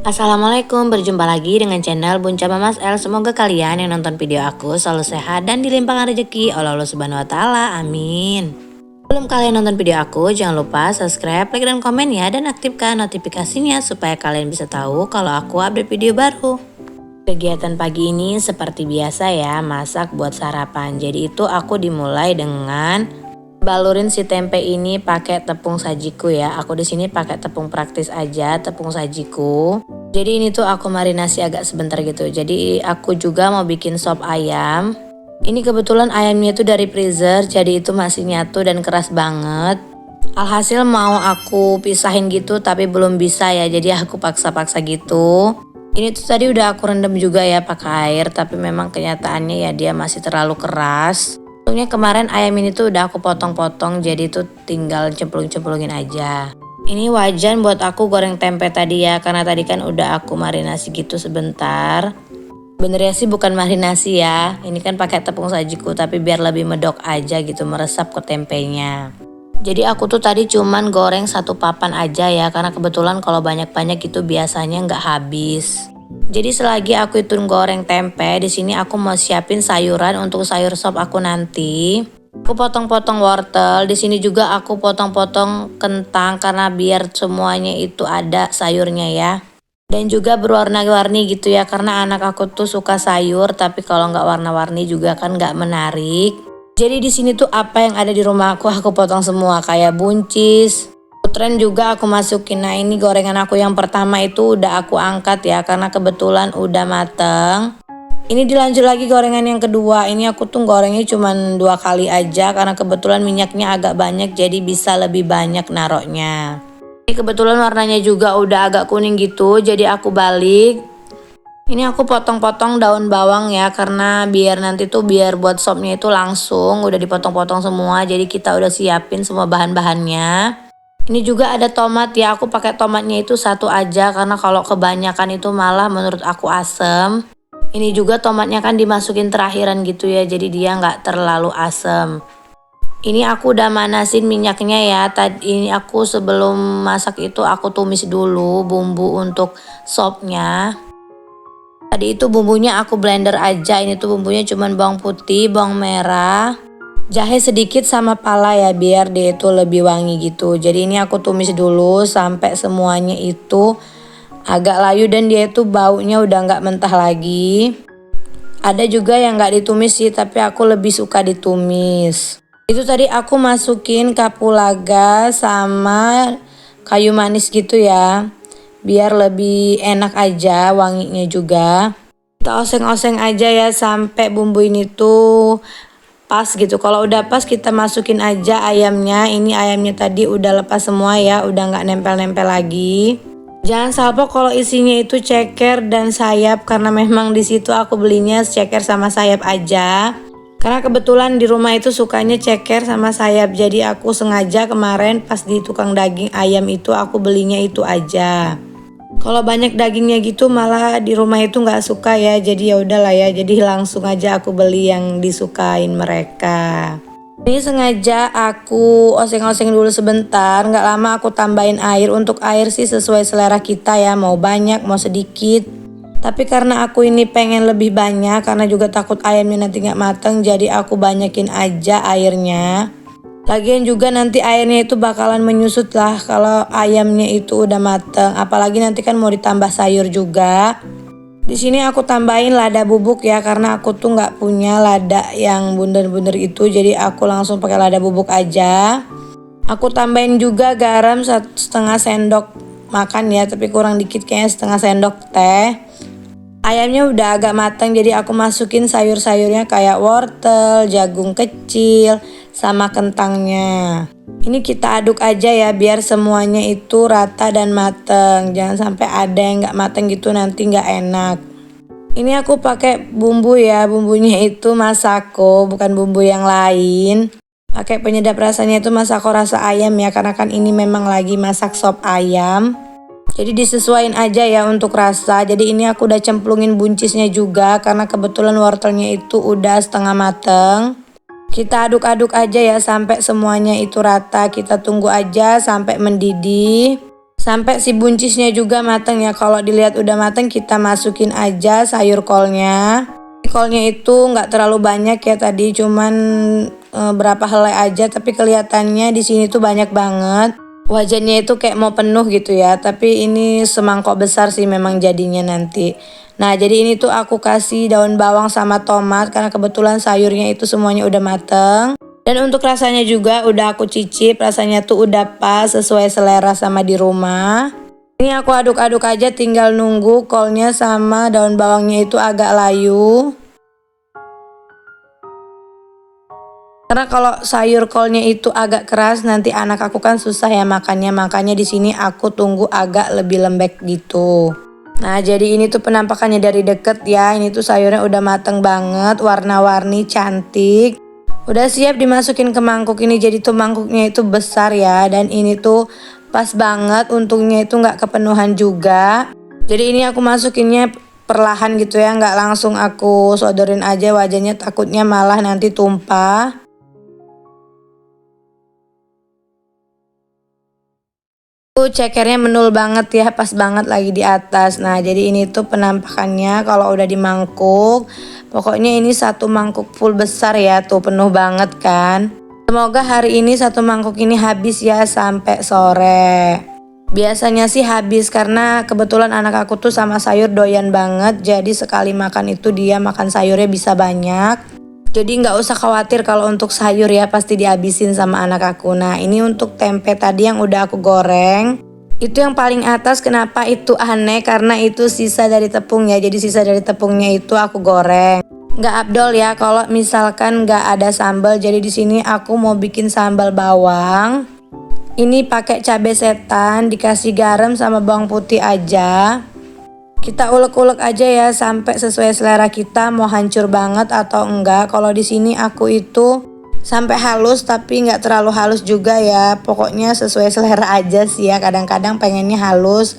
Assalamualaikum, berjumpa lagi dengan channel Bunca Mamas L. Semoga kalian yang nonton video aku selalu sehat dan dilimpahkan rezeki oleh Allah Subhanahu wa taala. Amin. Sebelum kalian nonton video aku, jangan lupa subscribe, like dan komen ya, dan aktifkan notifikasinya supaya kalian bisa tahu kalau aku update video baru. Kegiatan pagi ini seperti biasa ya, masak buat sarapan. Jadi itu aku dimulai dengan balurin si tempe ini pakai tepung sajiku ya. Aku di sini pakai tepung praktis aja, tepung sajiku. Jadi ini tuh aku marinasi agak sebentar gitu. Jadi aku juga mau bikin sop ayam. Ini kebetulan ayamnya itu dari freezer, jadi itu masih nyatu dan keras banget. Alhasil mau aku pisahin gitu tapi belum bisa ya, jadi aku paksa-paksa gitu. Ini tuh tadi udah aku rendam juga ya pakai air, tapi memang kenyataannya ya dia masih terlalu keras. Untungnya kemarin ayam ini tuh udah aku potong-potong, jadi tuh tinggal cemplung-cemplungin aja. Ini wajan buat aku goreng tempe tadi ya, karena tadi kan udah aku marinasi gitu sebentar. Benernya sih bukan marinasi ya, ini kan pakai tepung sajiku, tapi biar lebih medok aja gitu, meresap ke tempenya. Jadi aku tuh tadi cuman goreng satu papan aja ya, karena kebetulan kalau banyak-banyak itu biasanya nggak habis. Jadi selagi aku itu goreng tempe, di sini aku mau siapin sayuran untuk sayur sop aku nanti. Aku potong-potong wortel, di sini juga aku potong-potong kentang karena biar semuanya itu ada sayurnya ya. Dan juga berwarna-warni gitu ya, karena anak aku tuh suka sayur, tapi kalau nggak warna-warni juga kan nggak menarik. Jadi di sini tuh apa yang ada di rumah aku potong semua kayak buncis. Putren juga aku masukin. Nah ini gorengan aku yang pertama itu udah aku angkat ya, karena kebetulan udah mateng. Ini dilanjut lagi gorengan yang kedua. Ini aku tuh gorengnya cuma 2 kali aja karena kebetulan minyaknya agak banyak, jadi bisa lebih banyak naroknya. Ini kebetulan warnanya juga udah agak kuning gitu, jadi aku balik. Ini aku potong-potong daun bawang ya, karena biar nanti tuh biar buat sopnya itu langsung udah dipotong-potong semua. Jadi kita udah siapin semua bahan-bahannya. Ini juga ada tomat ya, aku pakai tomatnya itu satu aja karena kalau kebanyakan itu malah menurut aku asem. Ini juga tomatnya kan dimasukin terakhiran gitu ya, jadi dia nggak terlalu asem. Ini aku udah manasin minyaknya ya. Tadi ini aku sebelum masak itu aku tumis dulu bumbu untuk sopnya. Tadi itu bumbunya aku blender aja. Ini tuh bumbunya cuman bawang putih, bawang merah, jahe sedikit sama pala ya, biar dia itu lebih wangi gitu. Jadi ini aku tumis dulu sampai semuanya itu agak layu dan dia itu baunya udah nggak mentah lagi. Ada juga yang nggak ditumis sih, tapi aku lebih suka ditumis. Itu tadi aku masukin kapulaga sama kayu manis gitu ya, biar lebih enak aja wanginya juga. Kita oseng-oseng aja ya sampai bumbu ini tuh pas gitu. Kalau udah pas kita masukin aja ayamnya. Ini ayamnya tadi udah lepas semua ya, udah nggak nempel-nempel lagi. Jangan salpo kalau isinya itu ceker dan sayap, karena memang di situ aku belinya ceker sama sayap aja. Karena kebetulan di rumah itu sukanya ceker sama sayap, jadi aku sengaja kemarin pas di tukang daging ayam itu aku belinya itu aja. Kalau banyak dagingnya gitu malah di rumah itu nggak suka ya, jadi ya udahlah ya, jadi langsung aja aku beli yang disukain mereka. Ini sengaja aku oseng-oseng dulu sebentar, nggak lama aku tambahin air. Untuk air sih sesuai selera kita ya, mau banyak mau sedikit. Tapi karena aku ini pengen lebih banyak, karena juga takut ayamnya nanti nggak mateng, jadi aku banyakin aja airnya. Lagian juga nanti airnya itu bakalan menyusut lah kalau ayamnya itu udah mateng. Apalagi nanti kan mau ditambah sayur juga. Di sini aku tambahin lada bubuk ya, karena aku tuh nggak punya lada yang bundar-bundar itu, jadi aku langsung pakai lada bubuk aja. Aku tambahin juga garam 1,5 sendok makan ya, tapi kurang dikit kayaknya 1/2 sendok teh. Ayamnya udah agak matang, jadi aku masukin sayur-sayurnya kayak wortel, jagung kecil, sama kentangnya. Ini kita aduk aja ya biar semuanya itu rata dan mateng. Jangan sampai ada yang nggak mateng gitu, nanti nggak enak. Ini aku pakai bumbu ya, bumbunya itu Masako, bukan bumbu yang lain. Pakai penyedap rasanya itu Masako rasa ayam ya, karena kan ini memang lagi masak sop ayam. Jadi disesuaikan aja ya untuk rasa. Jadi ini aku udah cemplungin buncisnya juga, karena kebetulan wortelnya itu udah setengah mateng. Kita aduk-aduk aja ya sampai semuanya itu rata. Kita tunggu aja sampai mendidih. Sampai si buncisnya juga mateng ya. Kalau dilihat udah mateng kita masukin aja sayur kolnya. Kolnya itu nggak terlalu banyak ya tadi, cuman berapa helai aja, tapi kelihatannya di sini tuh banyak banget. Wajannya itu kayak mau penuh gitu ya, tapi ini semangkok besar sih memang jadinya nanti. Nah, jadi ini tuh aku kasih daun bawang sama tomat karena kebetulan sayurnya itu semuanya udah mateng. Dan untuk rasanya juga udah aku cicip, rasanya tuh udah pas sesuai selera sama di rumah. Ini aku aduk-aduk aja, tinggal nunggu kolnya sama daun bawangnya itu agak layu. Karena kalau sayur kolnya itu agak keras nanti anak aku kan susah ya makannya, makanya di sini aku tunggu agak lebih lembek gitu. Nah, jadi ini tuh penampakannya dari deket ya. Ini tuh sayurnya udah mateng banget, warna-warni cantik. Udah siap dimasukin ke mangkuk ini. Jadi tuh mangkuknya itu besar ya, dan ini tuh pas banget, untungnya itu nggak kepenuhan juga. Jadi ini aku masukinnya perlahan gitu ya, nggak langsung aku sodorin aja wajannya, takutnya malah nanti tumpah. Cekernya menul banget ya, pas banget lagi di atas. Nah, jadi ini tuh penampakannya kalau udah di mangkuk. Pokoknya ini satu mangkuk full besar ya, tuh penuh banget kan. Semoga hari ini satu mangkuk ini habis ya sampai sore. Biasanya sih habis karena kebetulan anak aku tuh sama sayur doyan banget. Jadi sekali makan itu dia makan sayurnya bisa banyak. Jadi nggak usah khawatir kalau untuk sayur ya, pasti dihabisin sama anak aku. Nah, ini untuk tempe tadi yang udah aku goreng. Itu yang paling atas, kenapa itu aneh? Karena itu sisa dari tepung ya. Jadi sisa dari tepungnya itu aku goreng. Nggak abdol ya kalau misalkan nggak ada sambal. Jadi di sini aku mau bikin sambal bawang. Ini pakai cabai setan, dikasih garam sama bawang putih aja. Kita ulek-ulek aja ya sampai sesuai selera kita mau hancur banget atau enggak. Kalau di sini aku itu sampai halus tapi nggak terlalu halus juga ya. Pokoknya sesuai selera aja sih ya. Kadang-kadang pengennya halus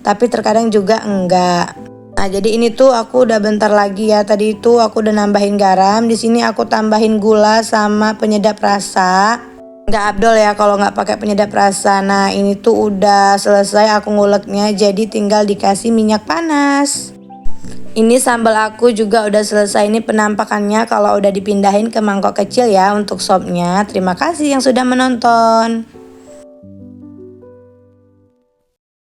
tapi terkadang juga enggak. Nah, jadi ini tuh aku udah bentar lagi ya. Tadi itu aku udah nambahin garam. Di sini aku tambahin gula sama penyedap rasa. Nggak abdol ya kalau nggak pakai penyedap rasa. Nah, ini tuh udah selesai aku nguleknya, jadi tinggal dikasih minyak panas. Ini sambal aku juga udah selesai. Ini penampakannya kalau udah dipindahin ke mangkok kecil ya untuk sopnya. Terima kasih yang sudah menonton.